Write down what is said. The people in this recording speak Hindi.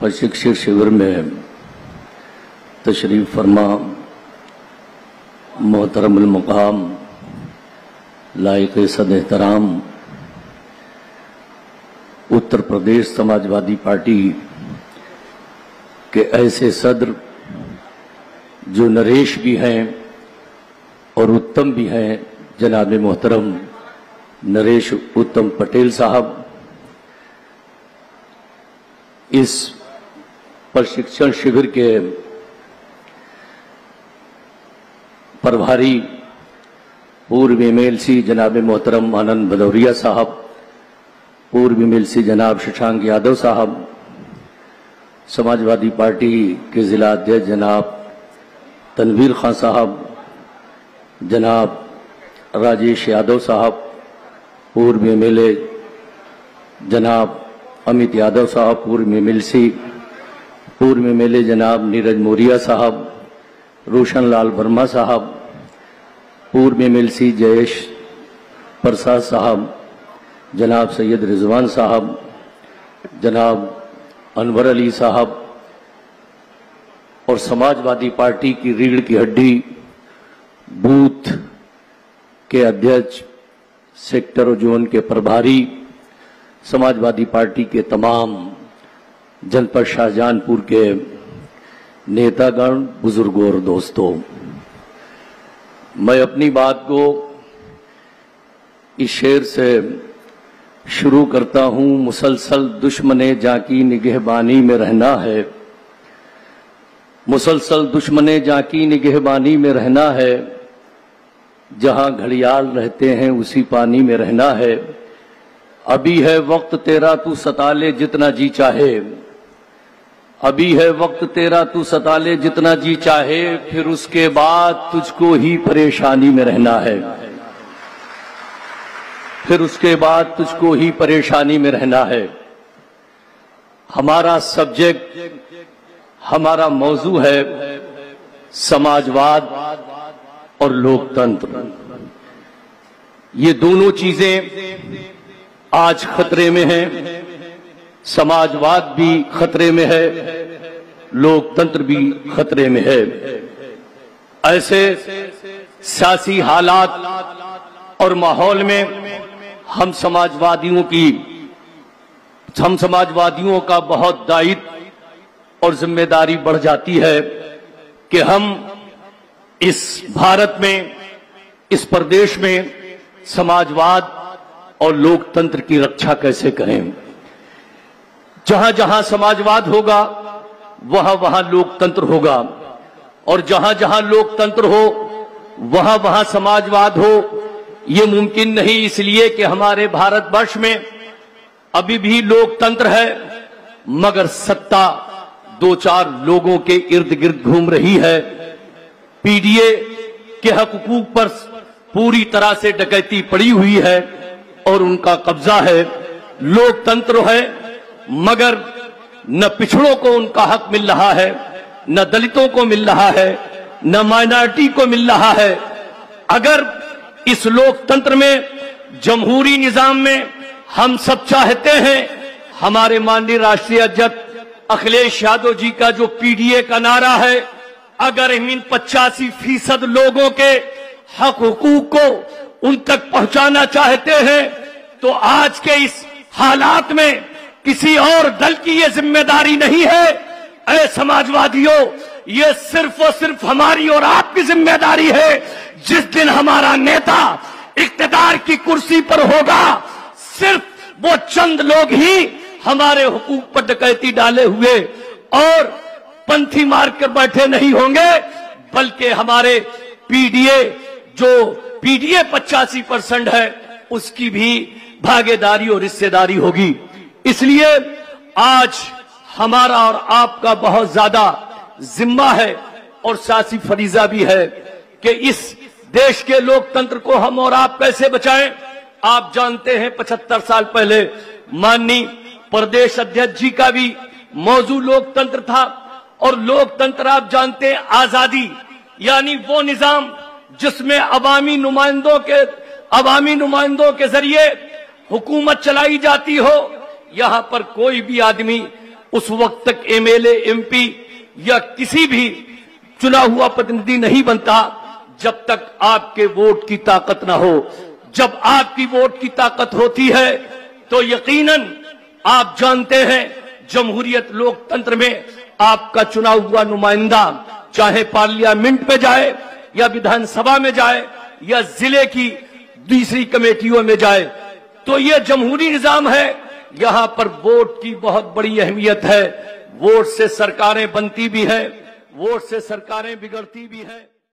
प्रशिक्षण शिविर में तशरीफ फरमा मोहतरमुल मुकाम लायक सद एहतराम उत्तर प्रदेश समाजवादी पार्टी के ऐसे सदर जो नरेश भी हैं और उत्तम भी हैं, जनाब मोहतरम नरेश उत्तम पटेल साहब, इस प्रशिक्षण शिविर के प्रभारी पूर्व एमएलसी जनाब मोहतरम आनंद भदौरिया साहब, पूर्व एमएलसी जनाब शशांक यादव साहब, समाजवादी पार्टी के जिला अध्यक्ष जनाब तनवीर खान साहब, जनाब राजेश यादव साहब, पूर्व एमएलए जनाब अमित यादव साहब, पूर्व एमएलसी पूर्व एमएलए जनाब नीरज मोरिया साहब, रोशन लाल वर्मा साहब, पूर्व एमएलसी जयेश प्रसाद साहब, जनाब सैयद रिजवान साहब, जनाब अनवर अली साहब और समाजवादी पार्टी की रीढ़ की हड्डी बूथ के अध्यक्ष, सेक्टर और जोन के प्रभारी, समाजवादी पार्टी के तमाम जनपद शाहजहांपुर के नेतागण, बुजुर्गों और दोस्तों, मैं अपनी बात को इस शेर से शुरू करता हूं। मुसलसल दुश्मने जाकी निगहबानी में रहना है, मुसलसल दुश्मने जाकी निगहबानी में रहना है, जहां घड़ियाल रहते हैं उसी पानी में रहना है। अभी है वक्त तेरा तू सता ले जितना जी चाहे, अभी है वक्त तेरा तू सता ले जितना जी चाहे, फिर उसके बाद तुझको ही परेशानी में रहना है, फिर उसके बाद तुझको ही परेशानी में रहना है। हमारा सब्जेक्ट, हमारा मौजू है समाजवाद और लोकतंत्र। ये दोनों चीजें आज खतरे में हैं। समाजवाद भी खतरे में है, लोकतंत्र भी खतरे में है। ऐसे सियासी हालात और माहौल में हम समाजवादियों का बहुत दायित्व और जिम्मेदारी बढ़ जाती है कि हम इस भारत में, इस प्रदेश में समाजवाद और लोकतंत्र की रक्षा कैसे करें। जहां जहां समाजवाद होगा वहां वहां लोकतंत्र होगा, और जहां जहां लोकतंत्र हो वहां वहां समाजवाद हो। यह मुमकिन नहीं इसलिए कि हमारे भारतवर्ष में अभी भी लोकतंत्र है, मगर सत्ता दो चार लोगों के इर्द गिर्द घूम रही है। पीडीए के हकूक पर पूरी तरह से डकैती पड़ी हुई है और उनका कब्जा है। लोकतंत्र है मगर न पिछड़ों को उनका हक मिल रहा है, न दलितों को मिल रहा है, न माइनॉरिटी को मिल रहा है। अगर इस लोकतंत्र में, जमहूरी निजाम में हम सब चाहते हैं, हमारे माननीय राष्ट्रीय अध्यक्ष अखिलेश यादव जी का जो पीडीए का नारा है, अगर इन 85% लोगों के हक हुकूक को उन तक पहुंचाना चाहते हैं, तो आज के इस हालात में किसी और दल की ये जिम्मेदारी नहीं है। ऐ समाजवादियों, ये सिर्फ और सिर्फ हमारी और आपकी जिम्मेदारी है। जिस दिन हमारा नेता इख्तिदार की कुर्सी पर होगा, सिर्फ वो चंद लोग ही हमारे हुकूक पर डकैती डाले हुए और पंथी मार कर बैठे नहीं होंगे, बल्कि हमारे पीडीए, जो पीडीए 85% है, उसकी भी भागीदारी और हिस्सेदारी होगी। इसलिए आज हमारा और आपका बहुत ज्यादा जिम्मा है और सियासी फरीजा भी है कि इस देश के लोकतंत्र को हम और आप कैसे बचाएं। आप जानते हैं 75 साल पहले माननीय प्रदेश अध्यक्ष जी का भी मौजू लोकतंत्र था, और लोकतंत्र आप जानते हैं आजादी, यानी वो निजाम जिसमें अवामी नुमाइंदों के जरिए हुकूमत चलाई जाती हो। यहां पर कोई भी आदमी उस वक्त तक एमएलए, एमपी या किसी भी चुना हुआ प्रतिनिधि नहीं बनता जब तक आपके वोट की ताकत ना हो। जब आपकी वोट की ताकत होती है तो यकीनन आप जानते हैं जमहूरियत लोकतंत्र में आपका चुना हुआ नुमाइंदा चाहे पार्लियामेंट में जाए या विधानसभा में जाए या जिले की दूसरी कमेटियों में जाए, तो यह जमहूरी निजाम है। यहां पर वोट की बहुत बड़ी अहमियत है। वोट से सरकारें बनती भी है, वोट से सरकारें बिगड़ती भी है।